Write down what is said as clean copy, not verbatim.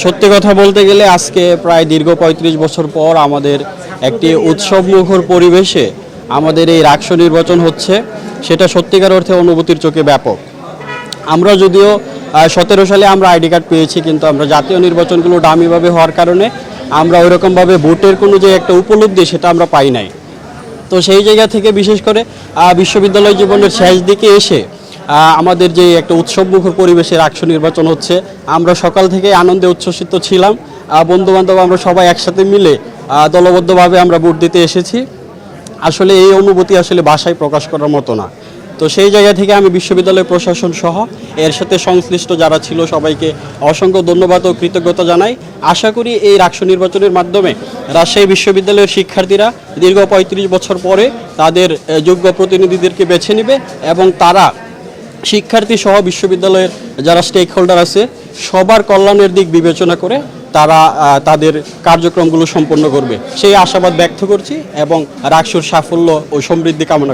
সত্যি কথা বলতে গেলে আজকে প্রায় দীর্ঘ ৩৫ বছর পর আমাদের একটি উৎসবমুখর পরিবেশে আমাদের এই রাকসু নির্বাচন হচ্ছে, সেটা সত্যিকার অর্থে অনুভূতির চোখে ব্যাপক। আমরা যদিও 17 সালে আমরা আইডি কার্ড পেয়েছি, কিন্তু আমরা জাতীয় নির্বাচনগুলো দামিভাবে হওয়ার কারণে আমরা ওইরকমভাবে ভোটের কোনো যে একটা উপলব্ধি সেটা আমরা পাই নাই। তো সেই জায়গা থেকে বিশেষ করে বিশ্ববিদ্যালয় জীবনের শেষ দিকে এসে আমাদের যে একটা উৎসবমুখর পরিবেশে রাকসু নির্বাচন হচ্ছে, আমরা সকাল থেকে আনন্দে উচ্ছ্বসিত ছিলাম। বন্ধুবান্ধব আমরা সবাই একসাথে মিলে দলবদ্ধভাবে আমরা ভোট দিতে এসেছি। আসলে এই অনুভূতি আসলে ভাষায় প্রকাশ করার মতো না। তো সেই জায়গা থেকে আমি বিশ্ববিদ্যালয় প্রশাসন সহ এর সাথে সংশ্লিষ্ট যারা ছিল সবাইকে অসংখ্য ধন্যবাদ ও কৃতজ্ঞতা জানাই। আশা করি এই রাকসু নির্বাচনের মাধ্যমে রাজশাহী বিশ্ববিদ্যালয়ের শিক্ষার্থীরা দীর্ঘ ৩৫ বছর পরে তাদের যোগ্য প্রতিনিধিদেরকে বেছে নেবে এবং তারা শিক্ষার্থী সহ বিশ্ববিদ্যালয়ের যারা স্টেক হোল্ডার আছে সবার কল্যাণের দিক বিবেচনা করে তারা তাদের কার্যক্রমগুলো সম্পন্ন করবে, সেই আশাবাদ ব্যক্ত করছি এবং রাকসুর সাফল্য ও সমৃদ্ধি কামনা করছি।